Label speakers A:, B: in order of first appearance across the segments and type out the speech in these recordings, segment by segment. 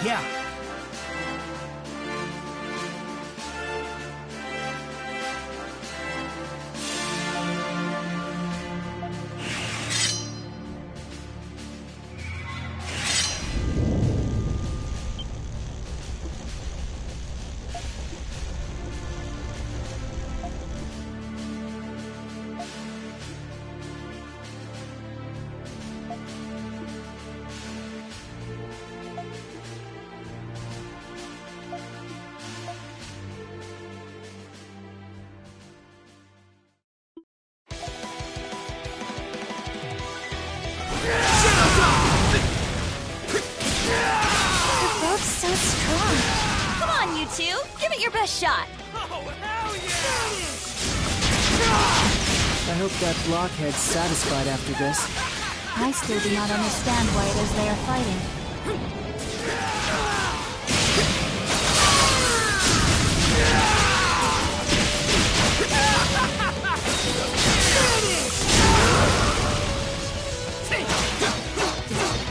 A: Yeah.
B: So strong. Come on, you two. Give it your best shot.
C: Oh, hell
D: I hope that blockhead's satisfied after this.
B: I still do not understand why it is they are fighting.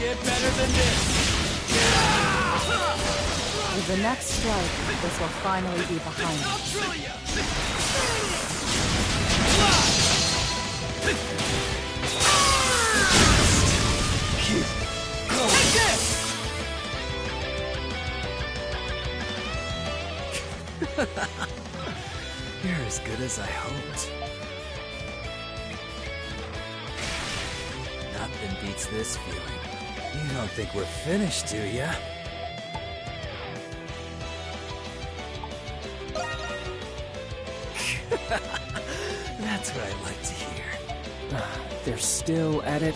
C: Get better than this.
B: With the next strike, this will finally be behind
C: I'll
B: us.
C: drill ya. Take this!
A: You're as good as I hoped. Nothing beats this feeling. You don't think we're finished, do ya? That's what I like to hear.
D: They're still at it.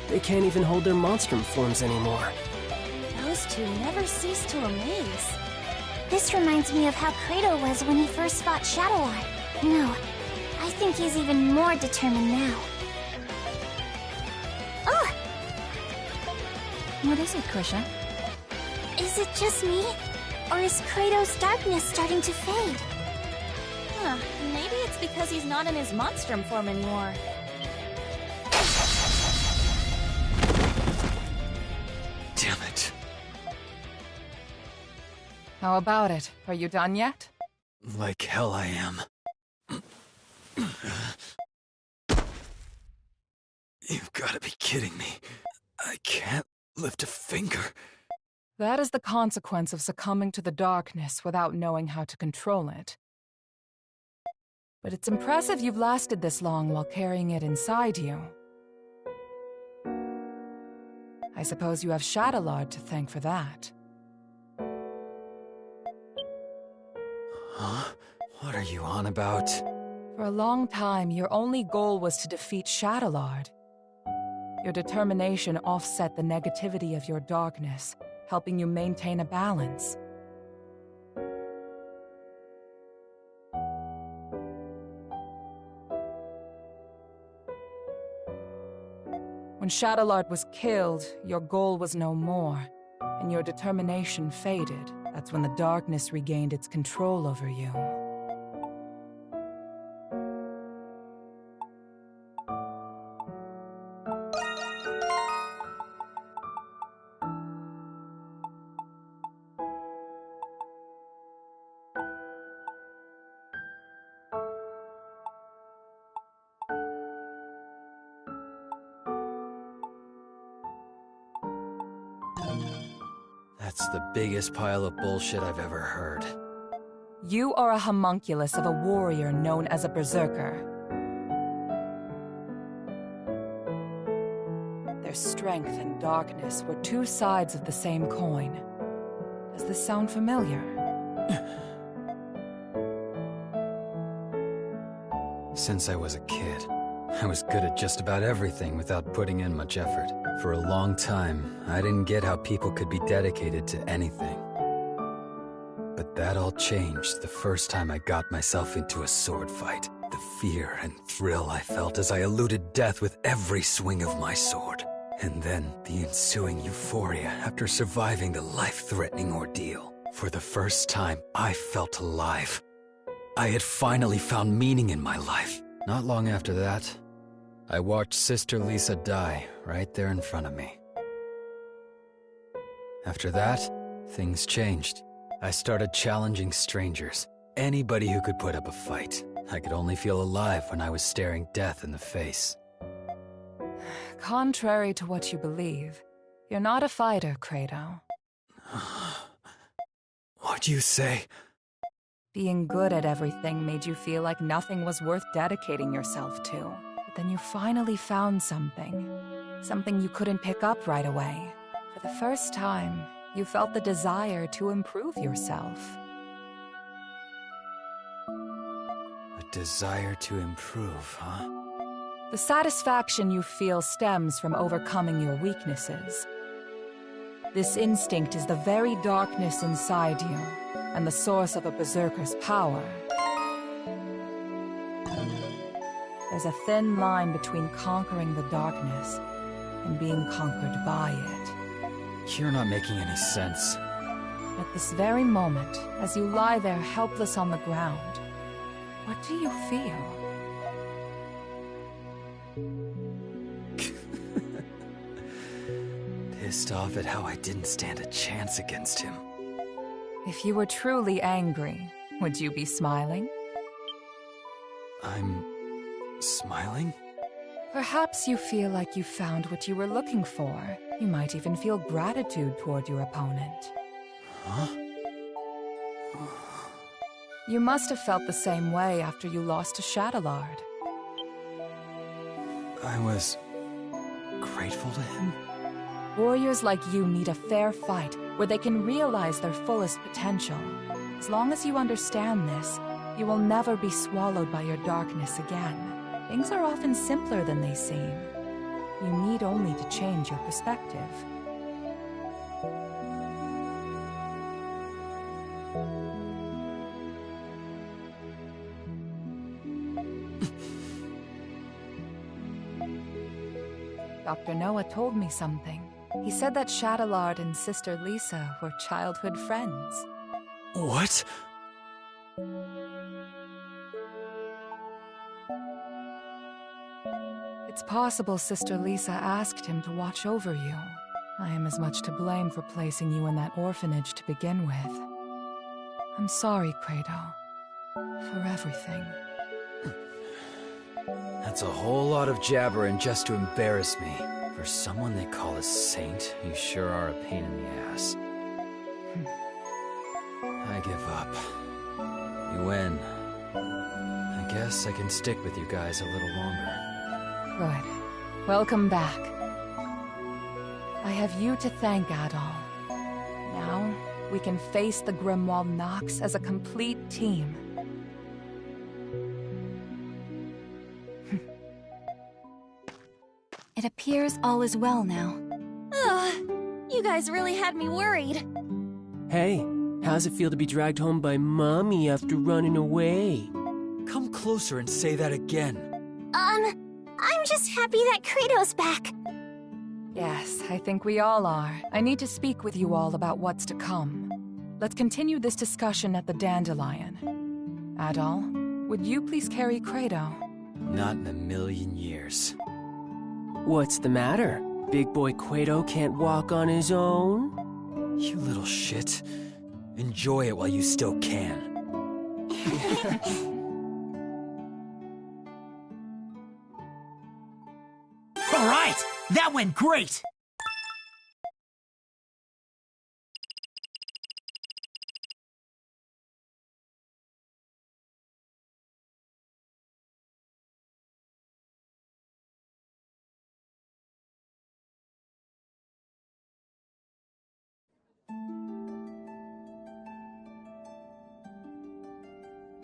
D: They can't even hold their monstrum forms anymore.
B: Those two never cease to amaze. This reminds me of how Kratos was when he first fought Shadow Eye. No, I think he's even more determined now. Oh! What is it, Krisha? Is it just me? Or is Kratos' darkness starting to fade? Huh, maybe it's because he's not in his monstrum form anymore.
A: Damn it.
E: How about it? Are you done yet?
A: Like hell I am. You've gotta be kidding me. I can't lift a finger.
E: That is the consequence of succumbing to the darkness without knowing how to control it. But it's impressive you've lasted this long while carrying it inside you. I suppose you have Shadowlord to thank for that.
A: Huh? What are you on about?
E: For a long time, your only goal was to defeat Shadowlord. Your determination offset the negativity of your darkness, helping you maintain a balance. When Shadowlord was killed, your goal was no more, and your determination faded. That's when the darkness regained its control over you.
A: That's the biggest pile of bullshit I've ever heard.
E: You are a homunculus of a warrior known as a berserker. Their strength and darkness were two sides of the same coin. Does this sound familiar?
A: Since I was a kid, I was good at just about everything without putting in much effort. For a long time, I didn't get how people could be dedicated to anything. But that all changed the first time I got myself into a sword fight. The fear and thrill I felt as I eluded death with every swing of my sword. And then the ensuing euphoria after surviving the life-threatening ordeal. For the first time, I felt alive. I had finally found meaning in my life. Not long after that, I watched Sister Lisa die right there in front of me. After that, things changed. I started challenging strangers, anybody who could put up a fight. I could only feel alive when I was staring death in the face.
E: Contrary to what you believe, you're not a fighter, Credo.
A: What'd you say?
E: Being good at everything made you feel like nothing was worth dedicating yourself to. But then you finally found something. Something you couldn't pick up right away. For the first time, you felt the desire to improve yourself.
A: A desire to improve, huh?
E: The satisfaction you feel stems from overcoming your weaknesses. This instinct is the very darkness inside you, and the source of a berserker's power. There's a thin line between conquering the darkness and being conquered by it.
A: You're not making any sense.
E: At this very moment, as you lie there helpless on the ground, what do you feel?
A: Pissed off at how I didn't stand a chance against him.
E: If you were truly angry, would you be smiling?
A: I'm smiling?
E: Perhaps you feel like you found what you were looking for. You might even feel gratitude toward your opponent.
A: Huh?
E: You must have felt the same way after you lost to Shadowlord.
A: I was grateful to him?
E: Warriors like you need a fair fight where they can realize their fullest potential. As long as you understand this, you will never be swallowed by your darkness again. Things are often simpler than they seem. You need only to change your perspective. Dr. Noah told me something. He said that Shadowlord and Sister Lisa were childhood friends.
A: What?
E: It's possible Sister Lisa asked him to watch over you. I am as much to blame for placing you in that orphanage to begin with. I'm sorry, Credo. For everything.
A: That's a whole lot of jabbering just to embarrass me. For someone they call a saint, you sure are a pain in the ass. I give up. You win. I guess I can stick with you guys a little longer.
E: Good. Welcome back. I have you to thank, Adol. Now, we can face the Grimwald Nox as a complete team.
B: It appears all is well now. Ugh, you guys really had me worried.
D: Hey, how's it feel to be dragged home by Mommy after running away?
A: Come closer and say that again.
B: I'm just happy that Kratos back.
E: Yes, I think we all are. I need to speak with you all about what's to come. Let's continue this discussion at the Dandelion. Adol, would you please carry Kratos?
A: Not in a million years.
D: What's the matter? Big boy Quato can't walk on his own?
A: You little shit. Enjoy it while you still can.
C: All right! That went great!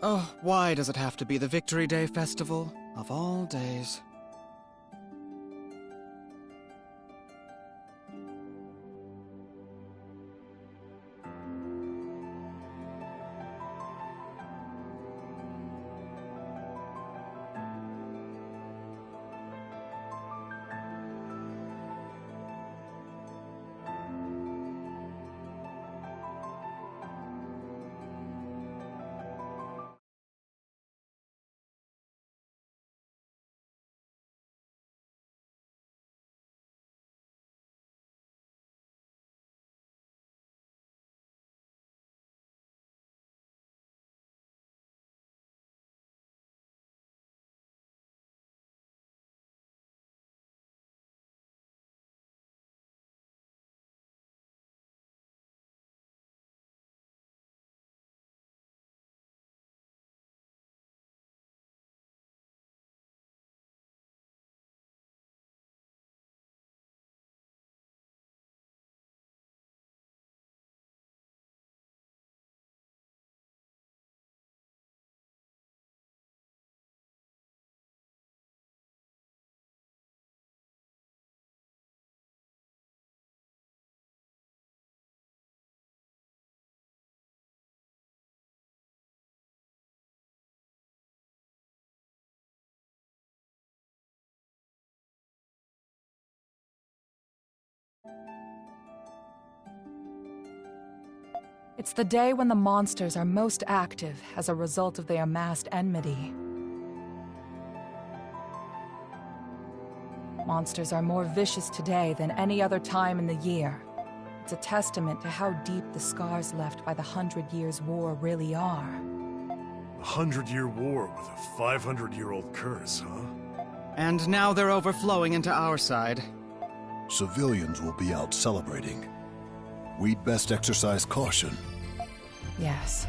F: Oh, why does it have to be the Victory Day festival? Of all days.
E: It's the day when the monsters are most active as a result of their amassed enmity. Monsters are more vicious today than any other time in the year. It's a testament to how deep the scars left by the 100 Years' War really are.
G: A 100-year war with a 500-year-old curse, huh?
F: And now they're overflowing into our side.
H: Civilians will be out celebrating. We'd best exercise caution.
E: Yes.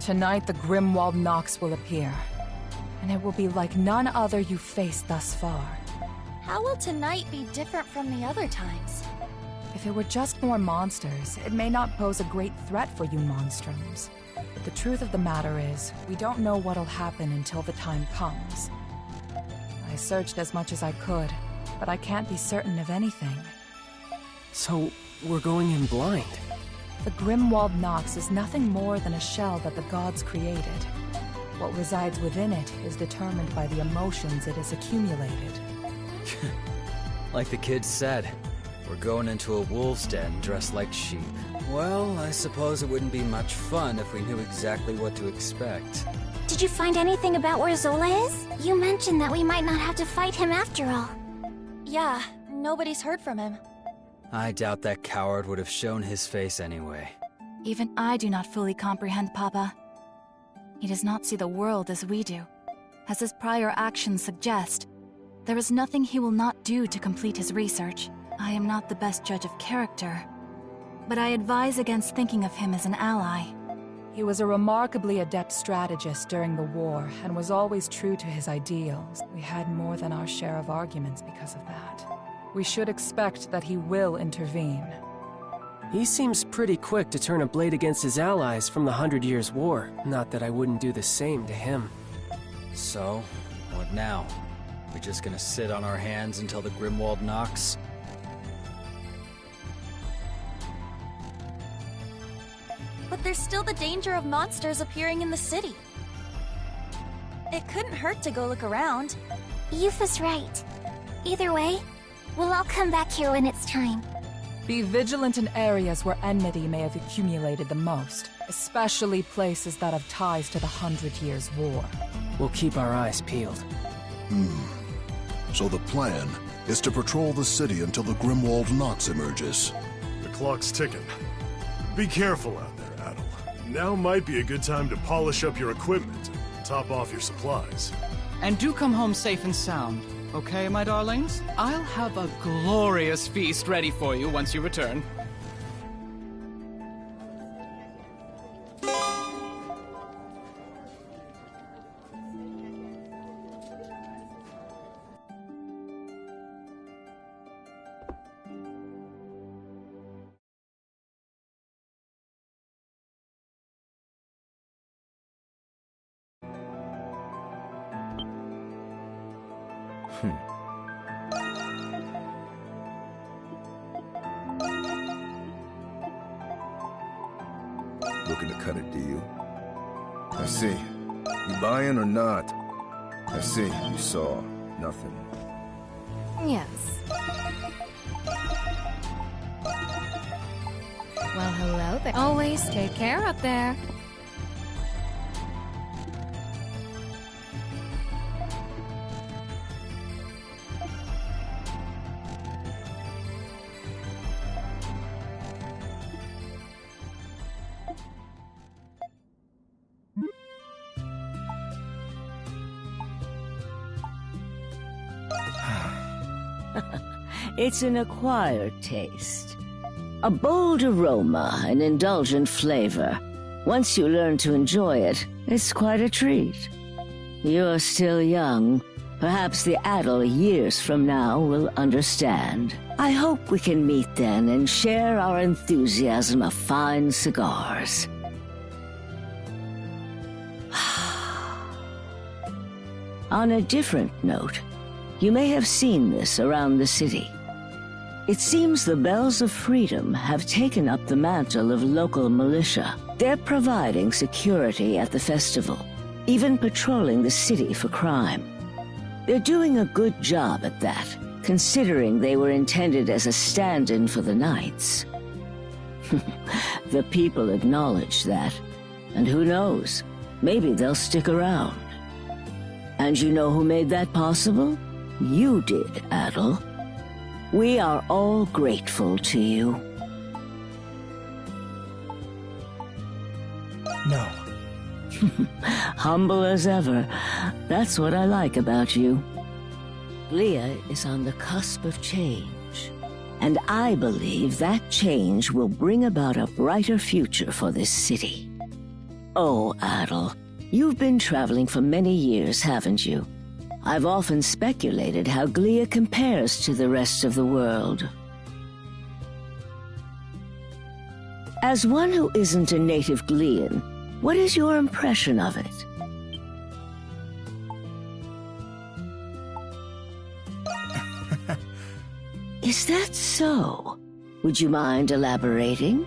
E: Tonight the Grimwald Nox will appear. And it will be like none other you've faced thus far.
B: How will tonight be different from the other times?
E: If it were just more monsters, it may not pose a great threat for you monstroms. But the truth of the matter is, we don't know what'll happen until the time comes. I searched as much as I could, but I can't be certain of anything.
D: So, we're going in blind.
E: The Grimwald Nox is nothing more than a shell that the gods created. What resides within it is determined by the emotions it has accumulated.
A: Like the kid said, we're going into a wolf's den dressed like sheep. Well, I suppose it wouldn't be much fun if we knew exactly what to expect.
B: Did you find anything about where Zola is? You mentioned that we might not have to fight him after all. Yeah, nobody's heard from him.
A: I doubt that coward would have shown his face anyway.
I: Even I do not fully comprehend, Papa.
E: He does not see the world as we do. As his prior actions suggest, there is nothing he will not do to complete his research. I am not the best judge of character, but I advise against thinking of him as an ally. He was a remarkably adept strategist during the war and was always true to his ideals. We had more than our share of arguments because of that. We should expect that he will intervene.
D: He seems pretty quick to turn a blade against his allies from the 100 Years' War. Not that I wouldn't do the same to him.
A: So, what now? We just gonna sit on our hands until the Grimwald knocks?
B: But there's still the danger of monsters appearing in the city. It couldn't hurt to go look around. Yufa's right. Either way, we'll all come back here when it's time.
E: Be vigilant in areas where enmity may have accumulated the most, especially places that have ties to the 100 Years' War.
D: We'll keep our eyes peeled.
H: So the plan is to patrol the city until the Grimwald Knox emerges.
G: The clock's ticking. Be careful out there, Adel. Now might be a good time to polish up your equipment and top off your supplies.
F: And do come home safe and sound, okay, my darlings? I'll have a glorious feast ready for you once you return.
I: Looking to cut it, do you? I see. You buying or not? I see. You saw nothing.
J: Yes. Well, hello there. Always take care up there.
K: It's an acquired taste. A bold aroma, an indulgent flavor. Once you learn to enjoy it, it's quite a treat. You're still young. Perhaps the Adel years from now will understand. I hope we can meet then and share our enthusiasm of fine cigars. On a different note, you may have seen this around the city. It seems the Bells of Freedom have taken up the mantle of local militia. They're providing security at the festival, even patrolling the city for crime. They're doing a good job at that, considering they were intended as a stand-in for the Knights. The people acknowledge that, and who knows, maybe they'll stick around. And you know who made that possible? You did, Adel. We are all grateful to you.
C: No.
K: Humble as ever. That's what I like about you. Leah is on the cusp of change, and I believe that change will bring about a brighter future for this city. Oh, Adel, you've been traveling for many years, haven't you? I've often speculated how Glia compares to the rest of the world. As one who isn't a native Glian, what is your impression of it? Is that so? Would you mind elaborating?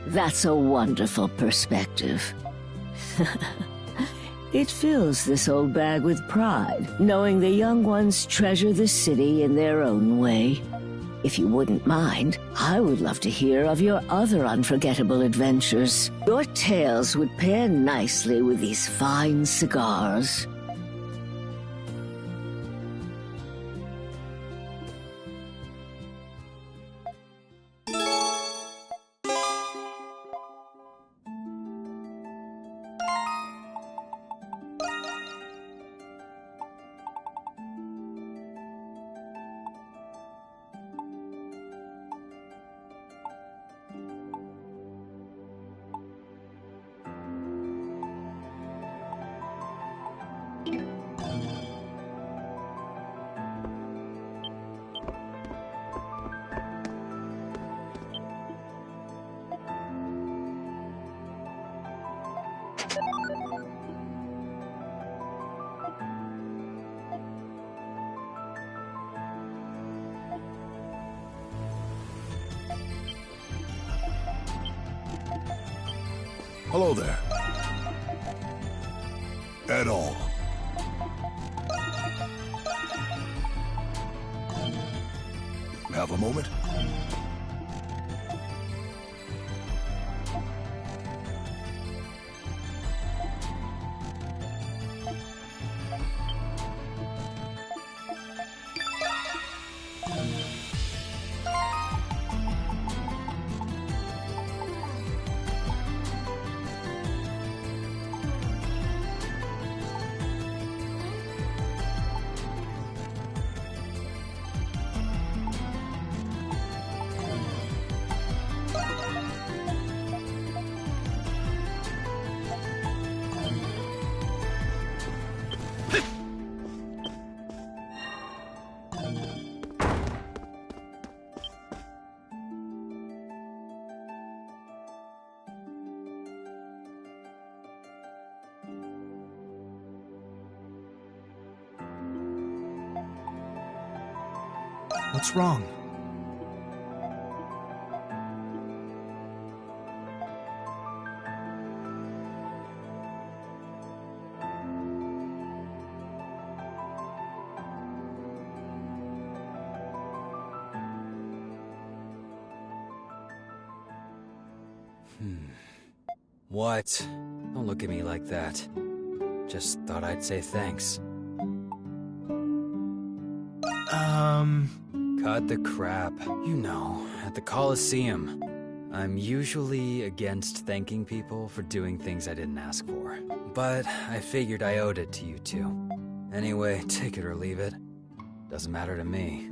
K: That's a wonderful perspective. It fills this old bag with pride, knowing the young ones treasure the city in their own way. If you wouldn't mind, I would love to hear of your other unforgettable adventures. Your tales would pair nicely with these fine cigars.
H: Hello there. At all. Have a moment?
C: What's wrong?
A: What? Don't look at me like that. Just thought I'd say thanks. Cut the crap. You know, at the Coliseum. I'm usually against thanking people for doing things I didn't ask for. But I figured I owed it to you two. Anyway, take it or leave it. Doesn't matter to me.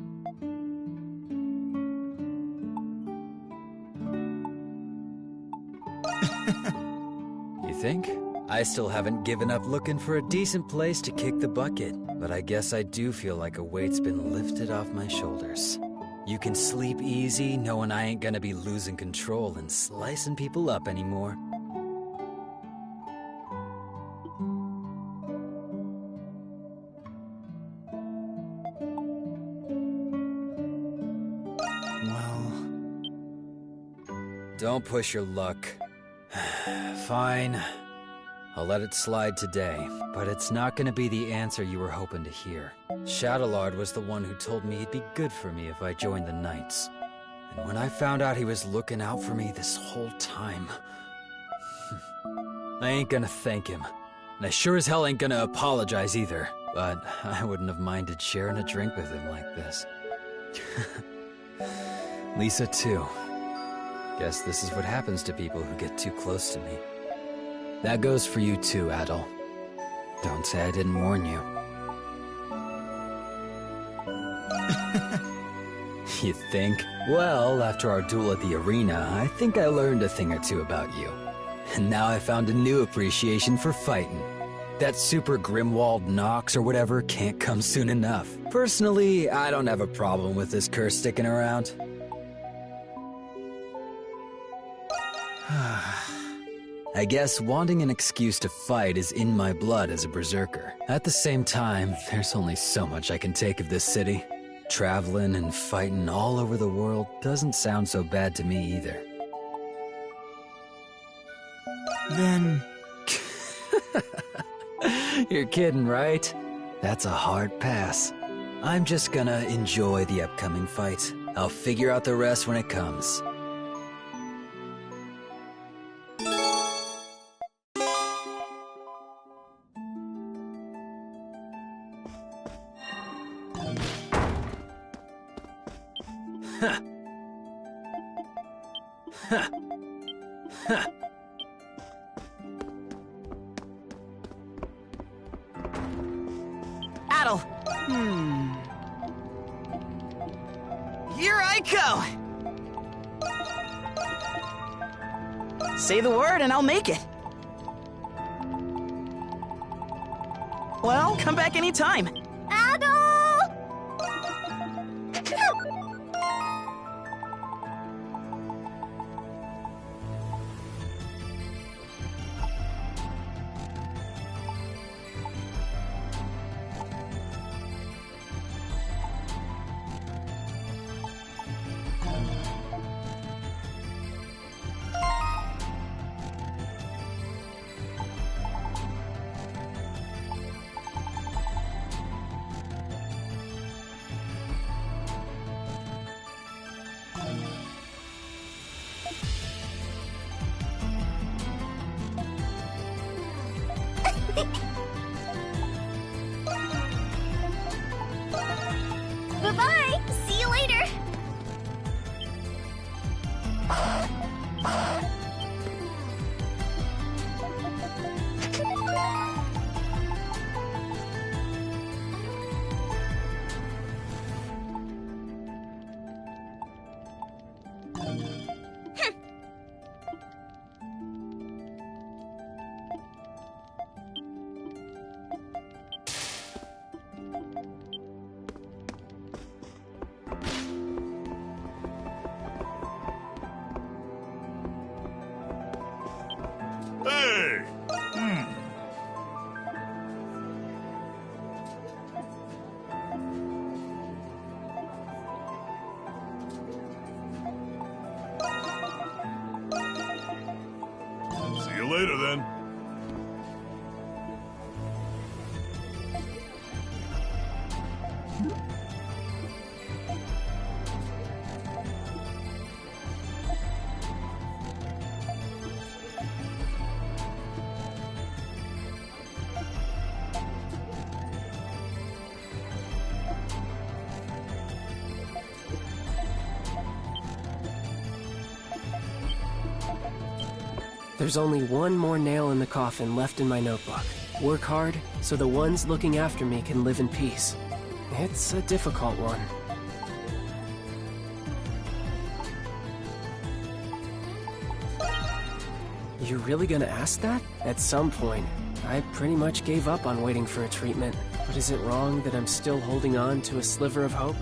A: You think? I still haven't given up looking for a decent place to kick the bucket, but I guess I do feel like a weight's been lifted off my shoulders. You can sleep easy knowing I ain't gonna be losing control and slicing people up anymore.
C: Well...
A: Don't push your luck. Fine. I'll let it slide today, but it's not gonna be the answer you were hoping to hear. Shadowlord was the one who told me it'd be good for me if I joined the Knights. And when I found out he was looking out for me this whole time... I ain't gonna thank him. And I sure as hell ain't gonna apologize either. But I wouldn't have minded sharing a drink with him like this. Lisa too. Guess this is what happens to people who get too close to me. That goes for you too, Adol. Don't say I didn't warn you. You think? Well, after our duel at the arena, I think I learned a thing or two about you. And now I found a new appreciation for fighting. That super Grimwald Nox or whatever can't come soon enough. Personally, I don't have a problem with this curse sticking around. I guess wanting an excuse to fight is in my blood as a berserker. At the same time, there's only so much I can take of this city. Traveling and fighting all over the world doesn't sound so bad to me either.
C: Then...
A: You're kidding, right? That's a hard pass. I'm just gonna enjoy the upcoming fight. I'll figure out the rest when it comes.
L: Adol! Here I go! Say the word and I'll make it. Well, come back anytime.
B: Adol! Bye-bye! See you later!
G: Hey! See you later, then.
D: There's only one more nail in the coffin left in my notebook. Work hard, so the ones looking after me can live in peace. It's a difficult one. You're really gonna ask that? At some point, I pretty much gave up on waiting for a treatment. But is it wrong that I'm still holding on to a sliver of hope?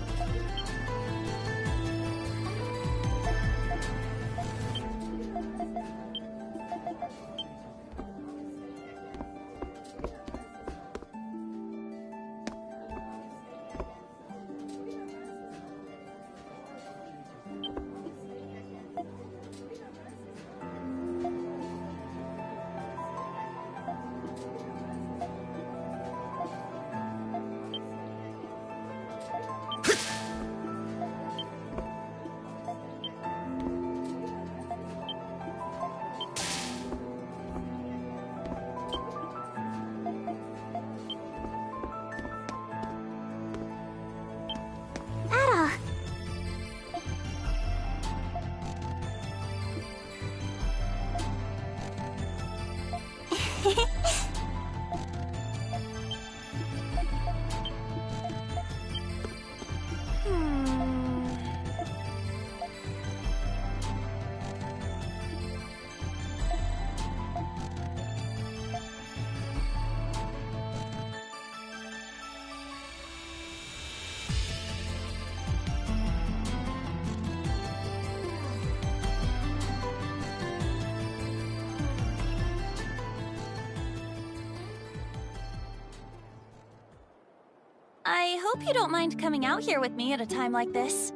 B: I hope you don't mind coming out here with me at a time like this.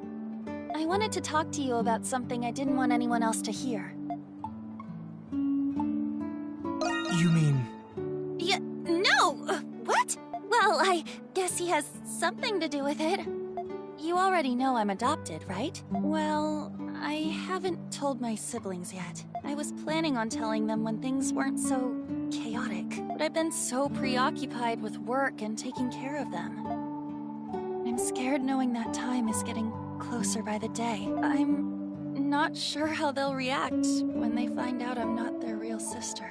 B: I wanted to talk to you about something I didn't want anyone else to hear.
C: You mean...
B: No! What? Well, I guess he has something to do with it. You already know I'm adopted, right? Well, I haven't told my siblings yet. I was planning on telling them when things weren't so chaotic, but I've been so preoccupied with work and taking care of them. I'm scared knowing that time is getting closer by the day. I'm not sure how they'll react when they find out I'm not their real sister.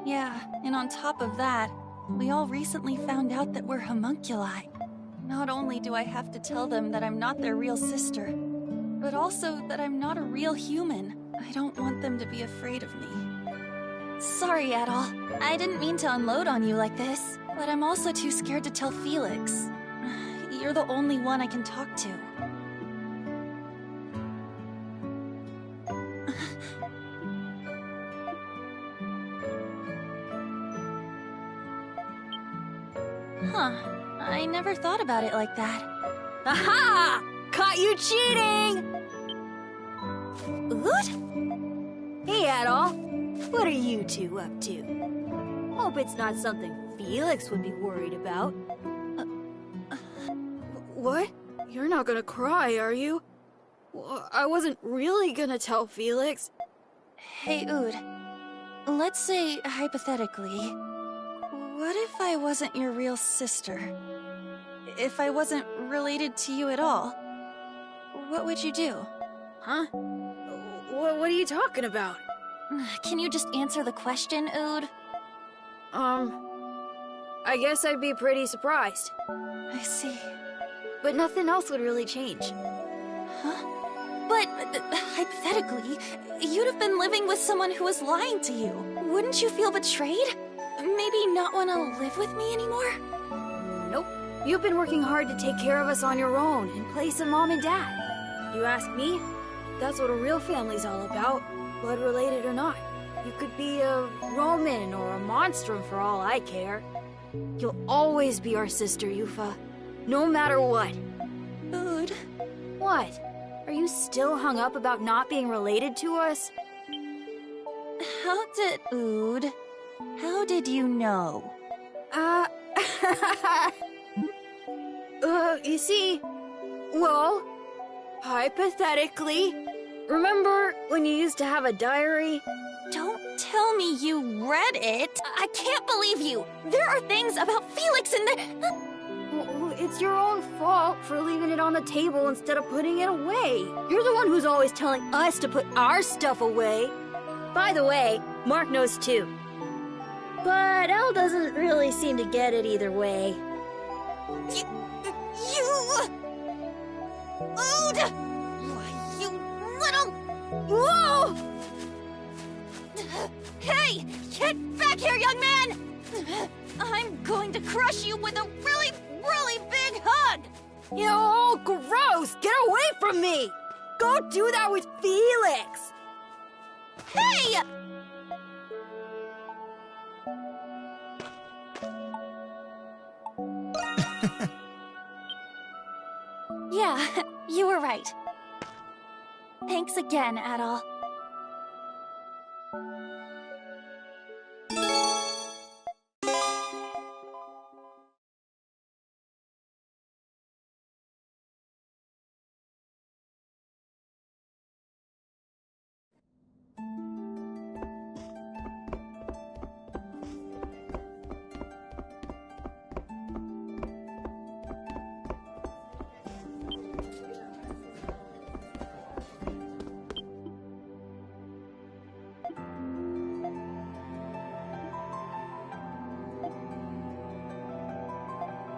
B: Yeah, and on top of that, we all recently found out that we're homunculi. Not only do I have to tell them that I'm not their real sister, but also that I'm not a real human. I don't want them to be afraid of me. Sorry, Adol. I didn't mean to unload on you like this, but I'm also too scared to tell Felix. You're the only one I can talk to. Huh. I never thought about it like that.
M: Aha! Caught you cheating!
B: Ood?
M: Hey, Adol. What are you two up to? Hope it's not something Felix would be worried about.
N: What? You're not gonna cry, are you? I wasn't really gonna tell Felix.
B: Hey, Ood. Let's say, hypothetically, What if I wasn't your real sister? If I wasn't related to you at all? What would you do?
M: Huh? What are you talking about?
B: Can you just answer the question, Ood?
M: I guess I'd be pretty surprised.
B: I see.
M: But nothing else would really change.
B: Huh? But, hypothetically, you'd have been living with someone who was lying to you. Wouldn't you feel betrayed? Maybe not want to live with me anymore?
M: Nope. You've been working hard to take care of us on your own in place of Mom and Dad. You ask me? That's what a real family's all about, blood related or not. You could be a Roman or a monstrum for all I care. You'll always be our sister, Yufa. No matter what.
B: Ood.
M: What? Are you still hung up about not being related to us?
B: Ood, how did you know?
M: You see, well, hypothetically, remember when you used to have a diary?
B: Don't tell me you read it. I can't believe you. There are things about Felix in there.
M: Well, it's your own fault for leaving it on the table instead of putting it away. You're the one who's always telling us to put our stuff away. By the way, Mark knows too. But Elle doesn't really seem to get it either way.
B: You... Ood! You little...
M: Whoa!
B: Hey! Get back here, young man! I'm going to crush you with a really big hug!
M: Yo, gross! Get away from me! Go do that with Felix!
B: Hey! Yeah, you were right. Thanks again, Adol.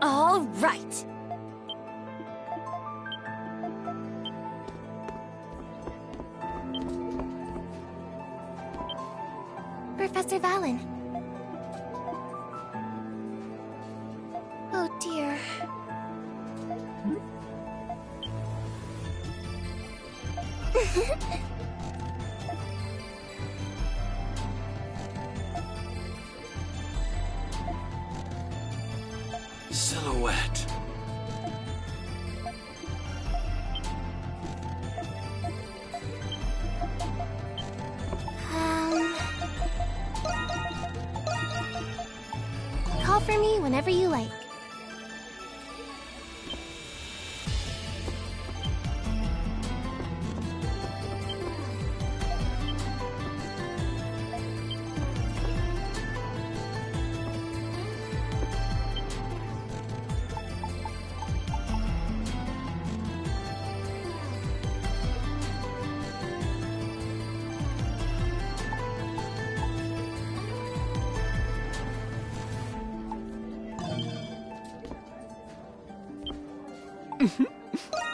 B: All right.
O: Professor Valen. Oh dear.
P: Silhouette.
O: Call for me whenever you like.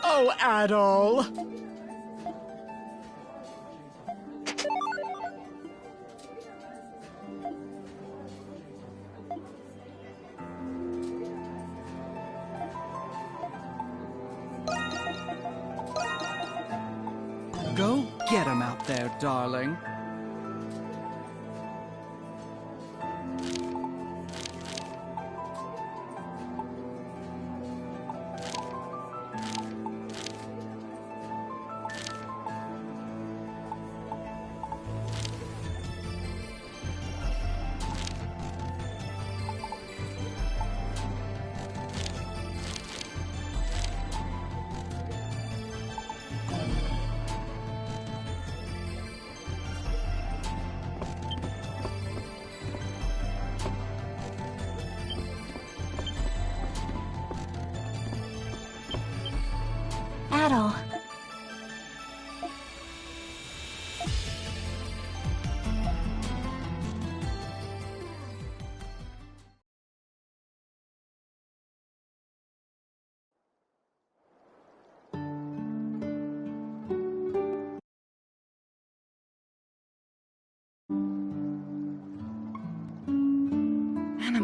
F: Oh, Adol! Go get him out there, darling.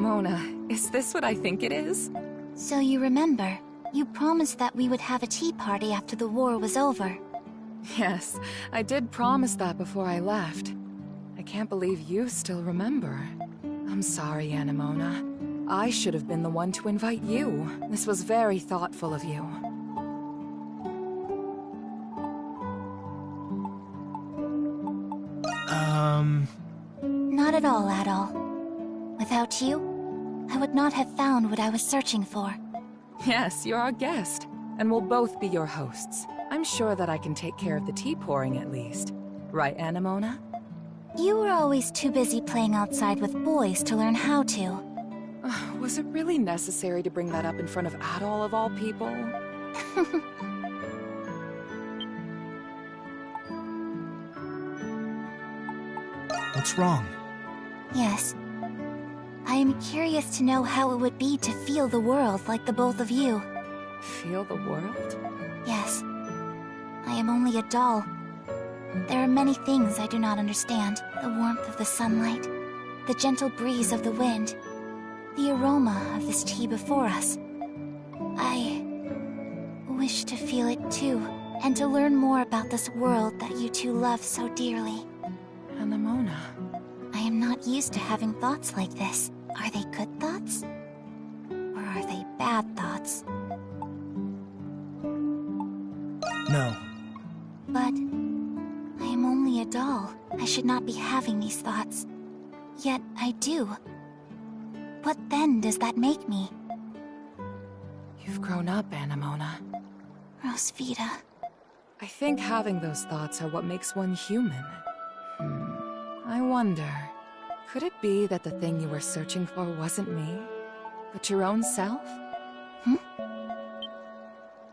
E: Anemona, is this what I think it is?
O: So you remember, you promised that we would have a tea party after the war was over.
E: Yes, I did promise that before I left. I can't believe you still remember. I'm sorry, Anemona. I should have been the one to invite you. This was very thoughtful of you.
O: Not at all. Without you, I would not have found what I was searching for.
E: Yes, you're our guest, and we'll both be your hosts. I'm sure that I can take care of the tea pouring at least. Right, Anemona?
O: You were always too busy playing outside with boys to learn how to.
E: Was it really necessary to bring that up in front of Adol of all people?
C: What's wrong?
O: Yes. I am curious to know how it would be to feel the world like the both of you.
E: Feel the world?
O: Yes. I am only a doll. There are many things I do not understand. The warmth of the sunlight, the gentle breeze of the wind, the aroma of this tea before us. I wish to feel it too, and to learn more about this world that you two love so dearly.
E: Anemona.
O: I am not used to having thoughts like this. Are they good thoughts? Or are they bad thoughts?
C: No.
O: But I am only a doll. I should not be having these thoughts. Yet I do. What then does that make me?
E: You've grown up, Anemona.
O: Rosvita.
E: I think having those thoughts are what makes one human. I wonder, could it be that the thing you were searching for wasn't me, but your own self?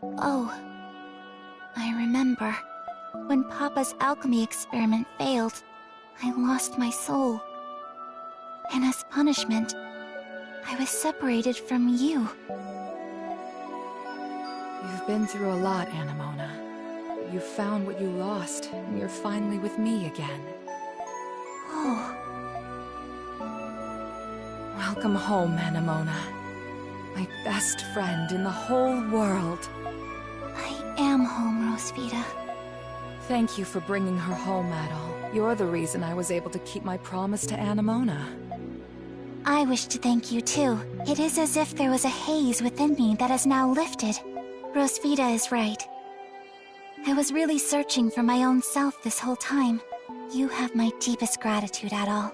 O: Oh, I remember. When Papa's alchemy experiment failed, I lost my soul. And as punishment, I was separated from you.
E: You've been through a lot, Anemona. You found what you lost, and you're finally with me again.
O: Oh.
E: Welcome home, Anemona. My best friend in the whole world.
O: I am home, Rosvita.
E: Thank you for bringing her home, Adol. You're the reason I was able to keep my promise to Anemona.
O: I wish to thank you too. It is as if there was a haze within me that has now lifted. Rosvita is right. I was really searching for my own self this whole time. You have my deepest gratitude, Adol.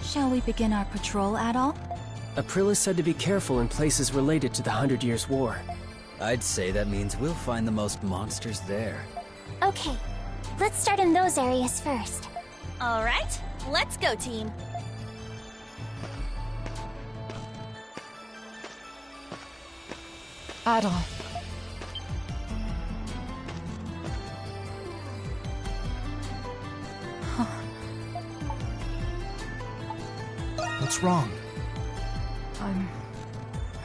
E: Shall we begin our patrol, Adol?
D: Aprilis said to be careful in places related to the 100 Years' War.
A: I'd say that means we'll find the most monsters there.
O: Okay, let's start in those areas first.
B: Alright, let's go, team.
E: Adol.
C: What's wrong?
E: I'm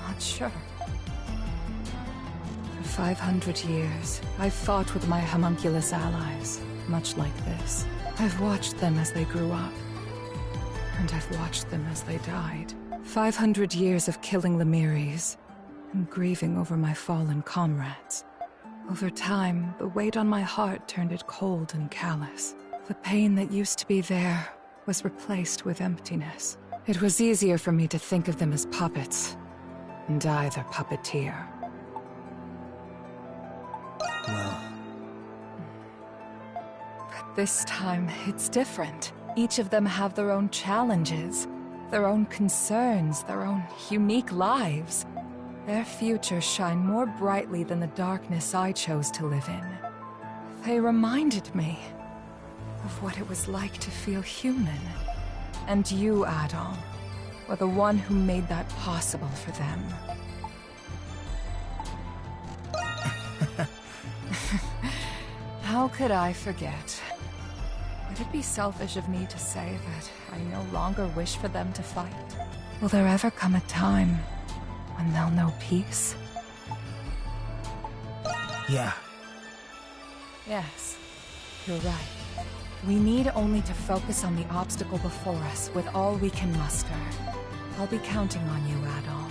E: not sure. For 500 years, I've fought with my homunculus allies, much like this. I've watched them as they grew up, and I've watched them as they died. 500 years of killing Lemiris, and grieving over my fallen comrades. Over time, the weight on my heart turned it cold and callous. The pain that used to be there was replaced with emptiness. It was easier for me to think of them as puppets, and I their puppeteer.
C: Well...
E: But this time, it's different. Each of them have their own challenges, their own concerns, their own unique lives. Their futures shine more brightly than the darkness I chose to live in. They reminded me of what it was like to feel human. And you, Adol, were the one who made that possible for them. How could I forget? Would it be selfish of me to say that I no longer wish for them to fight? Will there ever come a time when they'll know peace?
C: Yeah.
E: Yes, you're right. We need only to focus on the obstacle before us with all we can muster. I'll be counting on you, Adol.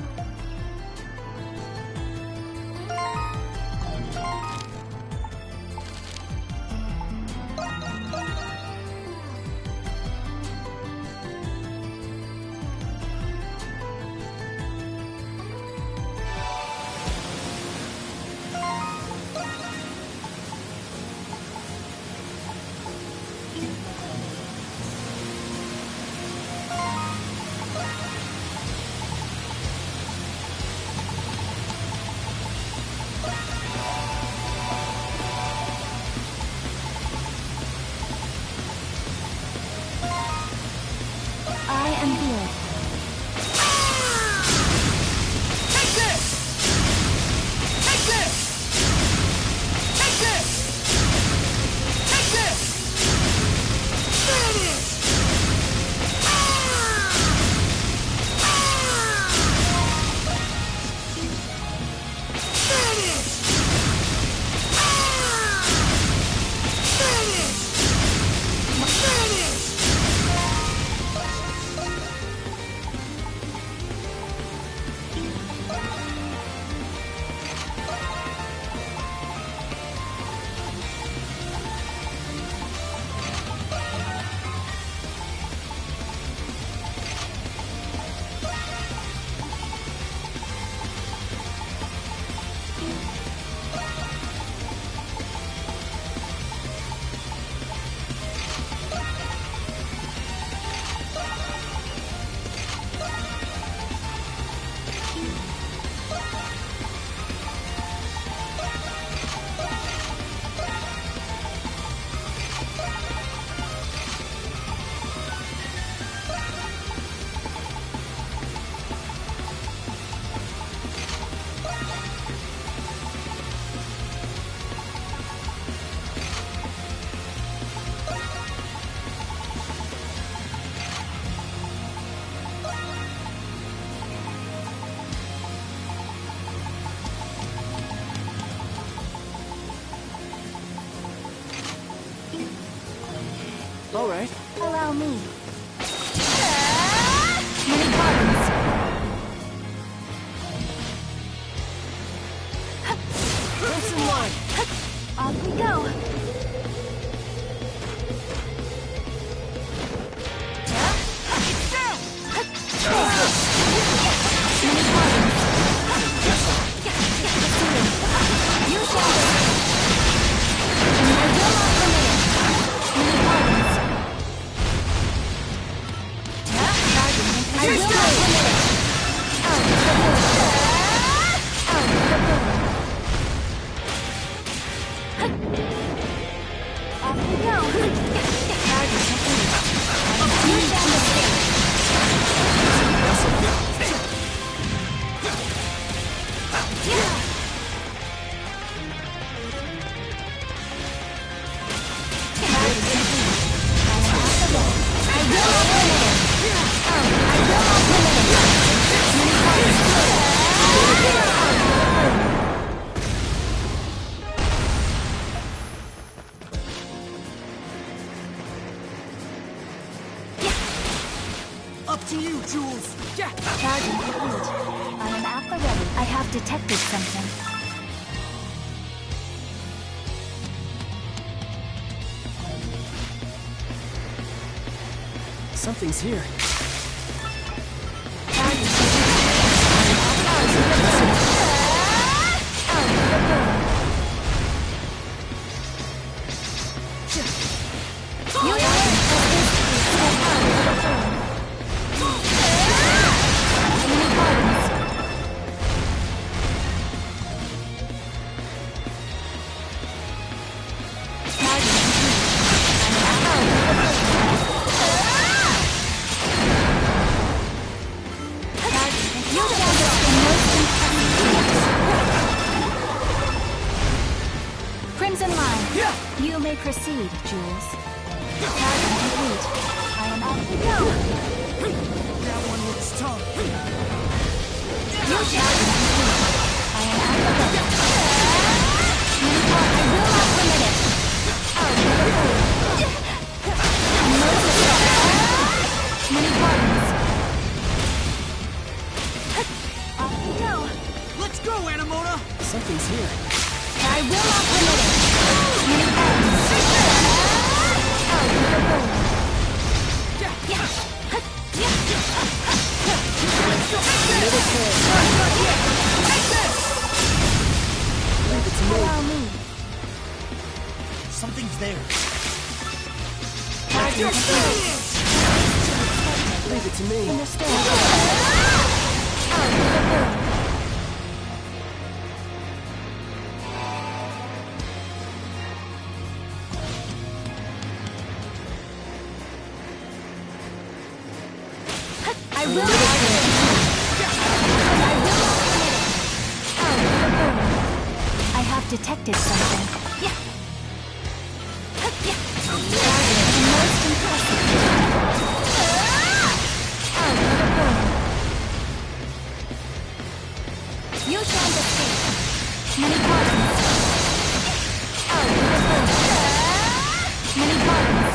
D: All right.
O: Allow me.
E: Many pardons.
D: Crimson line.
O: Off we go. detected something.
D: Something's here.
O: Crimson line. You may proceed, Jules. Target complete. I am out to go.
C: That one looks tough.
O: You target complete. I am out to go. I will not permit it. Many pardons. Off we go.
C: Let's go, Anamona!
D: Something's here.
O: I will not permit it. Many pardons. Allow me.
C: Something's there.
D: Leave it to me.
O: I will not permit it. I have detected something. Most impressive. You shan't escape. Many pardons. Many pardons.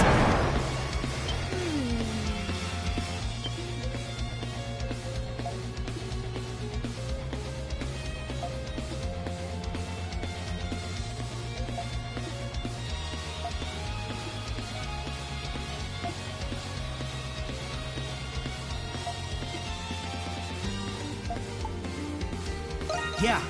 C: Yeah.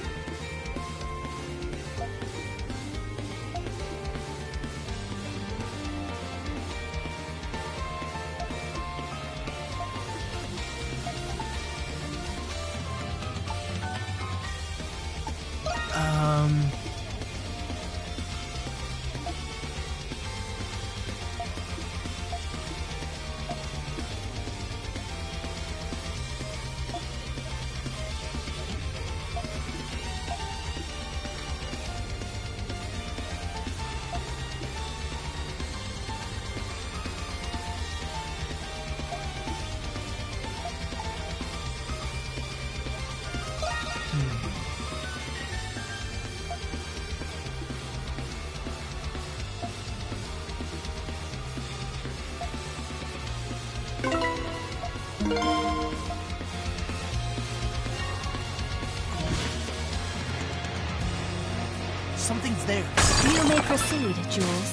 C: Something's there.
O: You may proceed, Jules.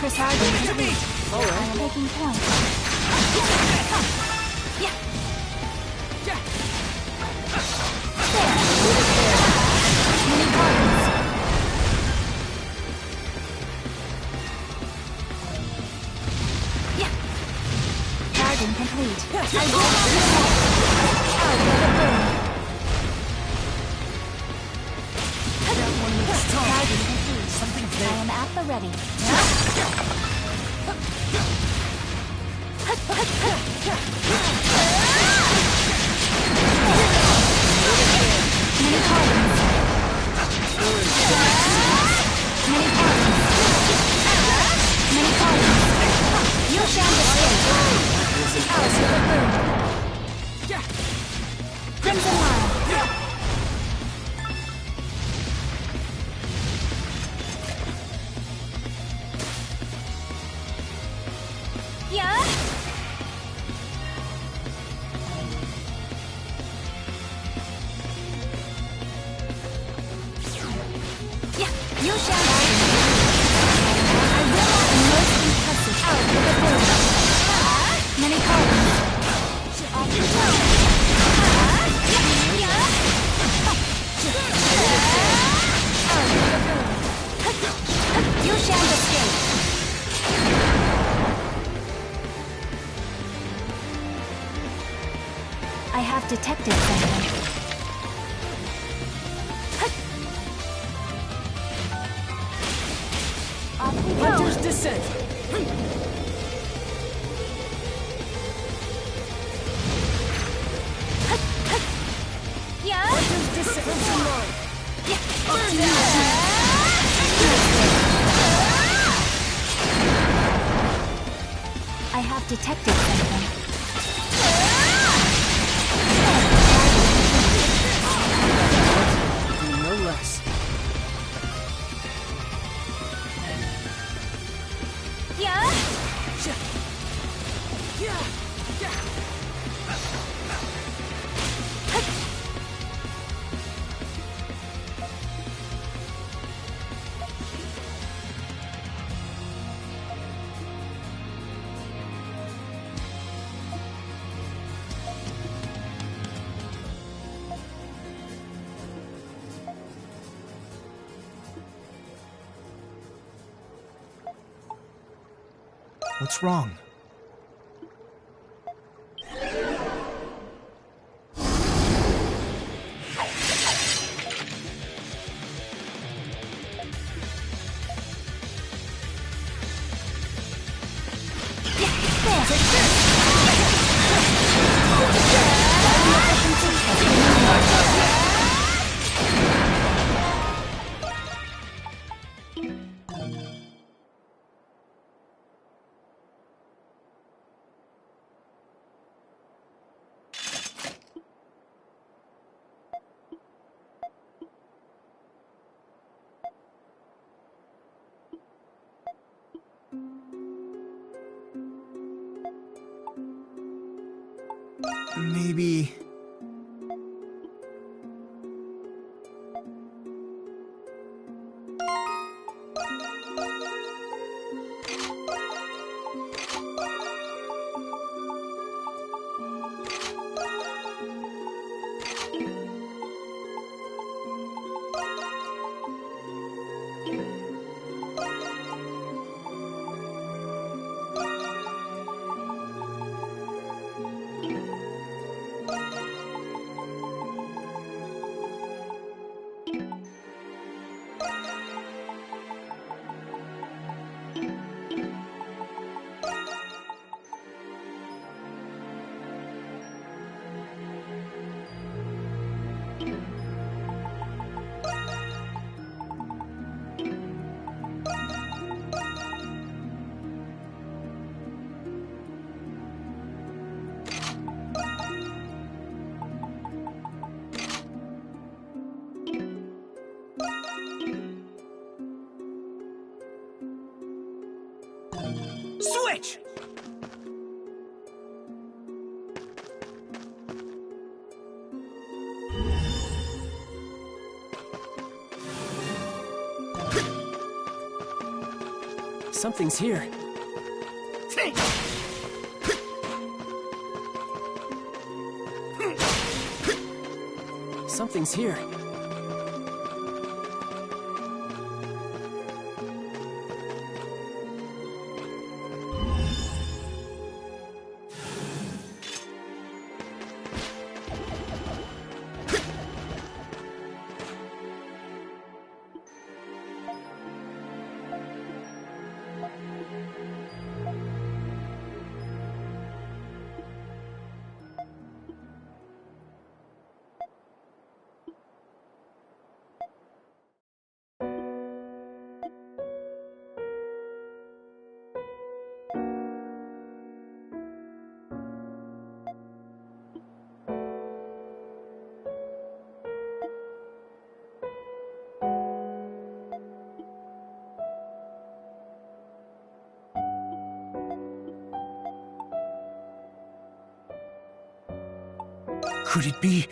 O: Chris Harden to me. I'm taking point. Yeah. Many cards. Yeah. Garden complete. I will not move. Out with a boom.
C: That one looks tough.
O: Garden complete.
C: Something's there.
O: I am at the ready. Many pardons. Many pardons. Many pardons. You shall escape. Out with a boom. Crimson line. Yeah. Yeah, you shall. I will not most impressive. Out with a boom. Many pardons. Off you go. Yeah. Out with a boom. You shall escape. I have detected something. Off we go.
D: Hunter's descent.
O: Yeah.
D: Hunter's descent. Crimson line.
O: Yeah.
D: Up to you.
O: I have detected something.
D: No less.
O: Yeah.
C: What's wrong? Maybe... Switch!
D: Something's here. Something's here.
C: Could it be?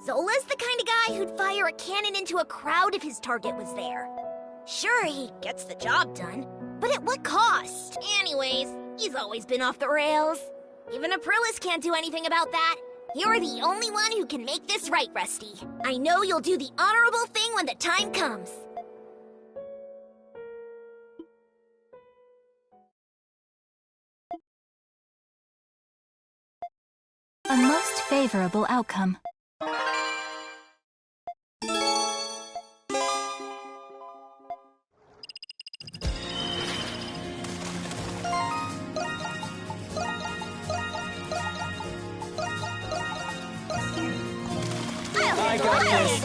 P: Zola's the kind of guy who'd fire a cannon into a crowd if his target was there. Sure, he gets the job done, but at what cost? Anyways, he's always been off the rails. Even Aprilis can't do anything about that. You're the only one who can make this right, Rusty. I know you'll do the honorable thing when the time comes.
O: A most favorable outcome.
D: I got this.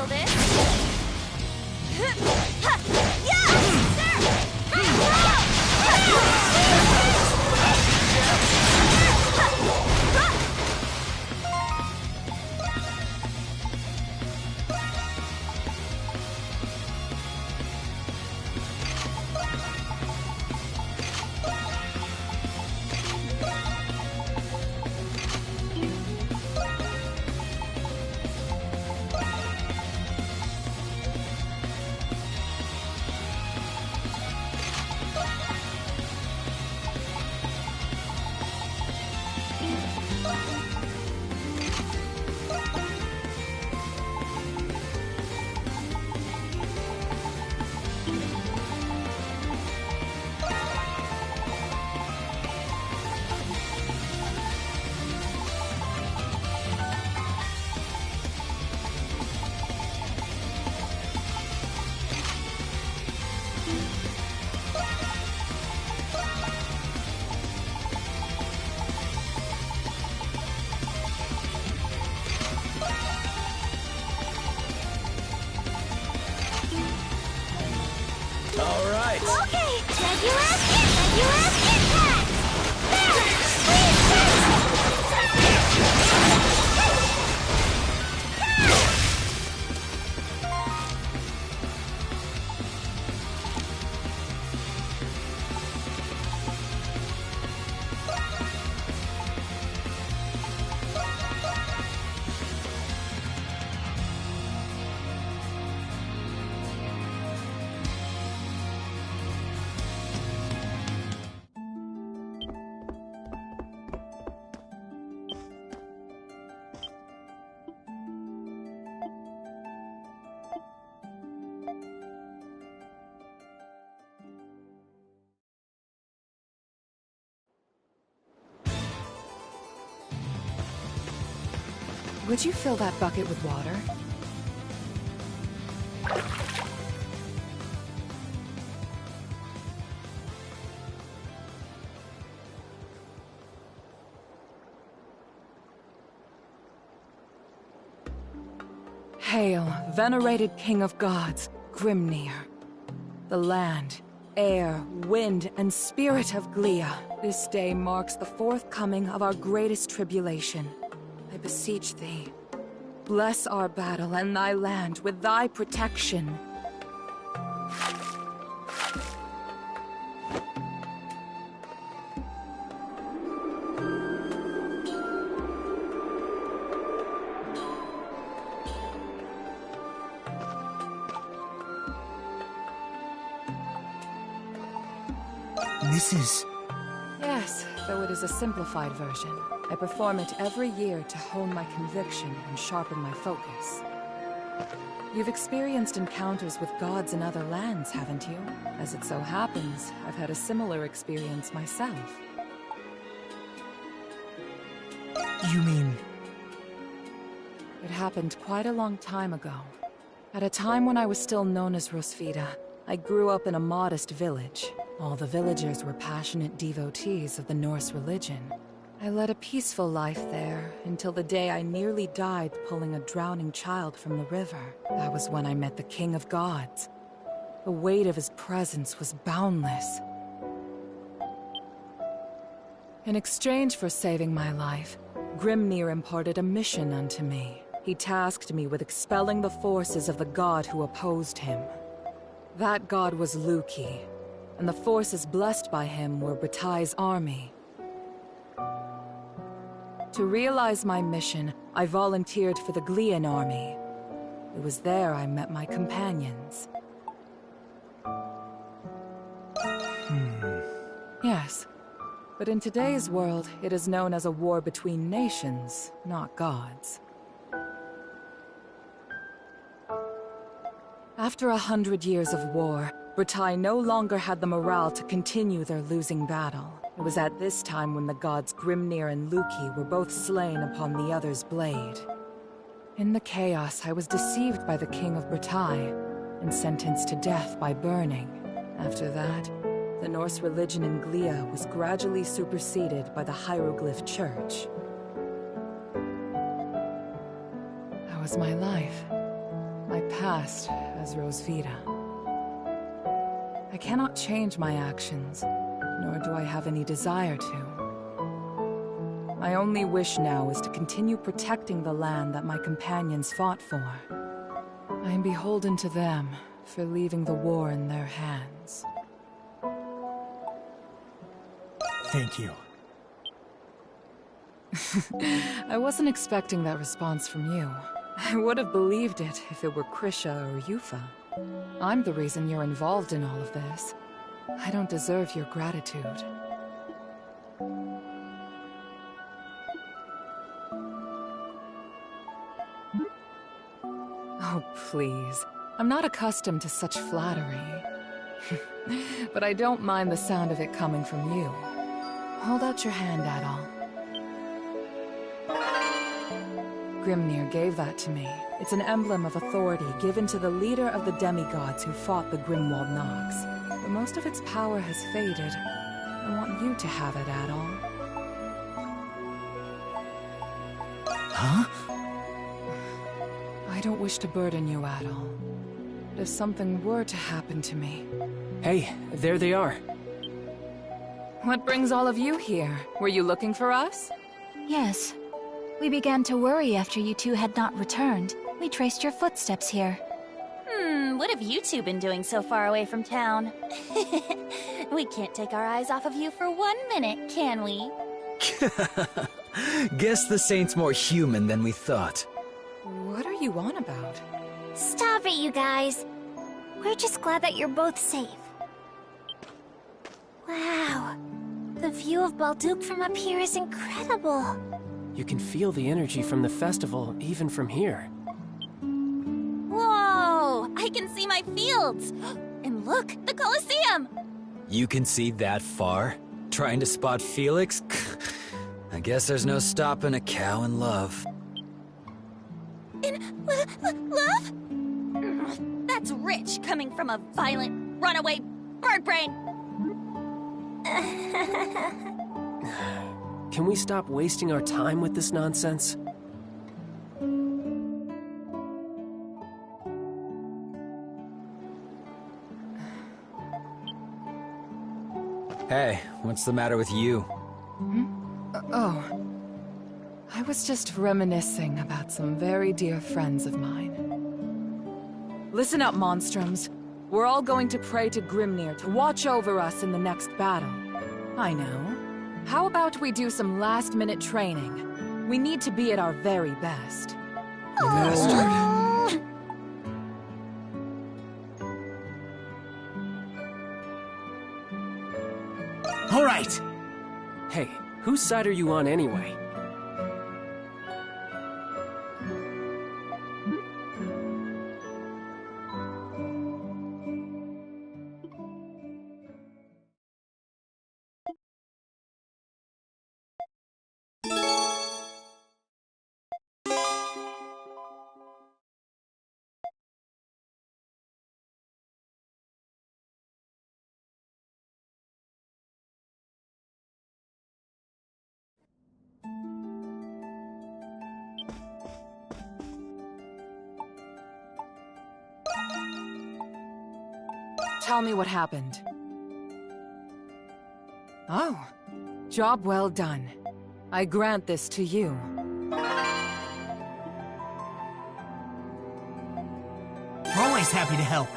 E: Would you fill that bucket with water? Hail, venerated King of Gods, Grimnir. The land, air, wind, and spirit of Glia. This day marks the forthcoming of our greatest tribulation. I beseech thee, bless our battle and thy land with thy protection.
C: Mrs.
E: Yes, though it is a simplified version. I perform it every year to hone my conviction and sharpen my focus. You've experienced encounters with gods in other lands, haven't you? As it so happens, I've had a similar experience myself.
C: You mean...
E: It happened quite a long time ago. At a time when I was still known as Rosvita, I grew up in a modest village. All the villagers were passionate devotees of the Norse religion. I led a peaceful life there until the day I nearly died pulling a drowning child from the river. That was when I met the King of Gods. The weight of his presence was boundless. In exchange for saving my life, Grimnir imparted a mission unto me. He tasked me with expelling the forces of the god who opposed him. That god was Luki, and the forces blessed by him were Batai's army. To realize my mission, I volunteered for the Glian army. It was there I met my companions. Yes, but in today's world, it is known as a war between nations, not gods. After 100 years of war, Batai no longer had the morale to continue their losing battle. It was at this time when the gods Grimnir and Luki were both slain upon the other's blade. In the chaos, I was deceived by the King of Batai and sentenced to death by burning. After that, the Norse religion in Glia was gradually superseded by the Hieroglyph Church. That was my life. My past as Rosvita. I cannot change my actions, nor do I have any desire to. My only wish now is to continue protecting the land that my companions fought for. I am beholden to them for leaving the war in their hands.
C: Thank you.
E: I wasn't expecting that response from you. I would have believed it if it were Krisha or Yufa. I'm the reason you're involved in all of this. I don't deserve your gratitude. Oh, please. I'm not accustomed to such flattery. But I don't mind the sound of it coming from you. Hold out your hand, Adol. Grimnir gave that to me. It's an emblem of authority given to the leader of the demigods who fought the Grimwald Nox. But most of its power has faded. I want you to have it, Adol.
C: Huh?
E: I don't wish to burden you, Adol. But if something were to happen to me...
D: Hey, there they are.
E: What brings all of you here? Were you looking for us?
O: Yes. We began to worry after you two had not returned. We traced your footsteps here.
B: What have you two been doing so far away from town? We can't take our eyes off of you for 1 minute, can we?
A: Guess the Saint's more human than we thought.
E: What are you on about?
P: Stop it, you guys. We're just glad that you're both safe. Wow. The view of Balduke from up here is incredible.
D: You can feel the energy from the festival, even from here.
B: Whoa! I can see my fields! And look, the Colosseum!
A: You can see that far? Trying to spot Felix? I guess there's no stopping a cow in love.
B: Love? That's rich coming from a violent, runaway bird brain.
D: Can we stop wasting our time with this nonsense?
A: Hey, what's the matter with you?
E: Oh. I was just reminiscing about some very dear friends of mine. Listen up, Monstroms. We're all going to pray to Grimnir to watch over us in the next battle. I know. How about we do some last-minute training? We need to be at our very best.
O: Bastard.
D: All right! Hey, whose side are you on anyway?
E: Tell me what happened. Oh, job well done. I grant this to you.
C: Always happy to help.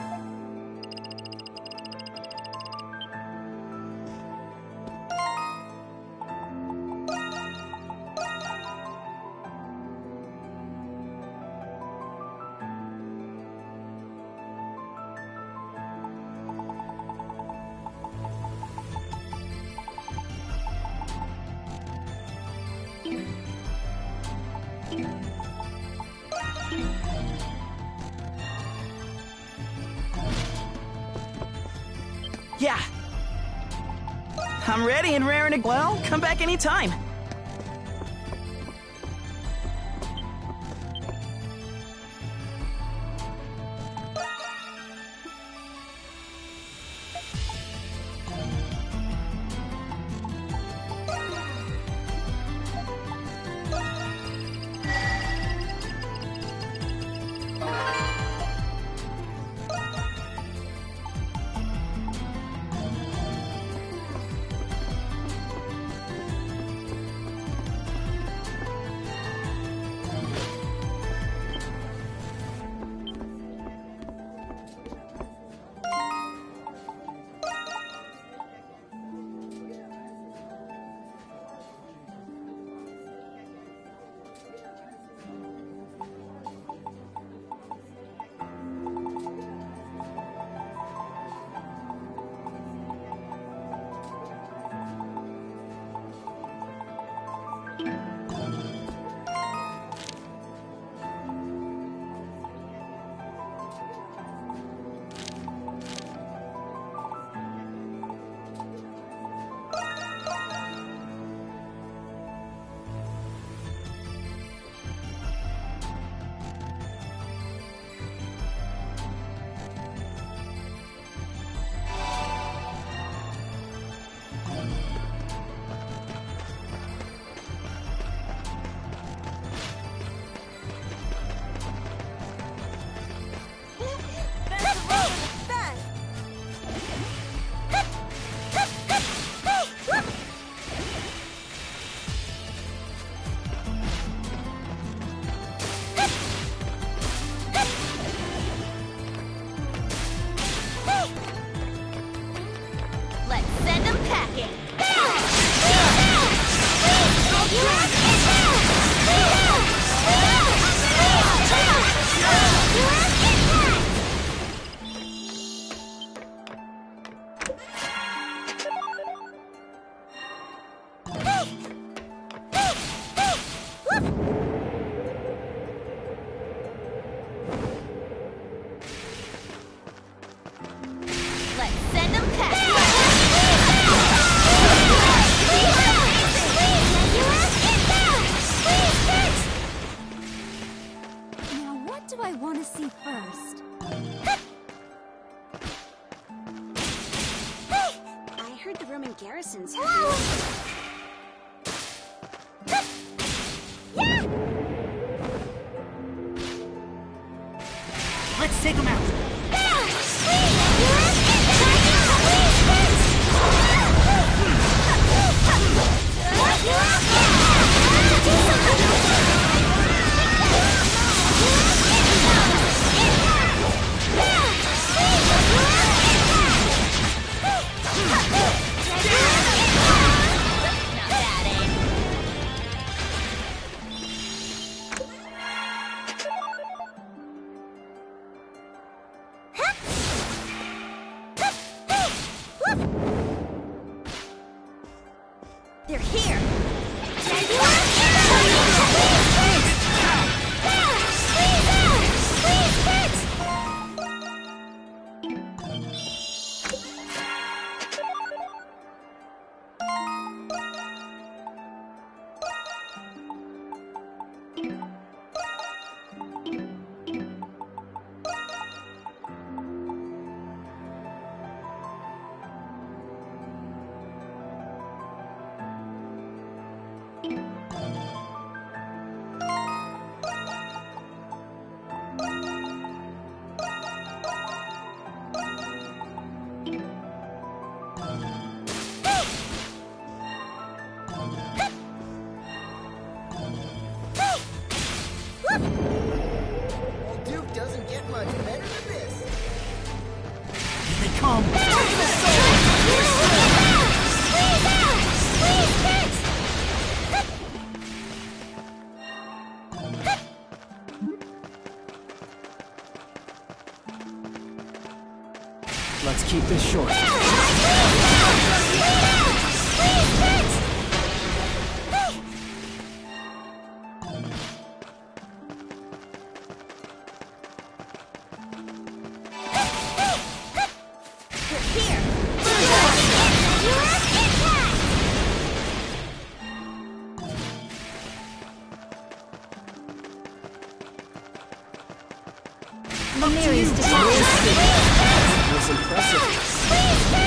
L: Yeah. I'm ready and raring to... Well, come back anytime.
C: Let's take him out.
P: They're here!
Q: Old Duke doesn't get much better than this.
C: Here they come.
D: Let's keep this short.
J: The nearest
D: It was impressive.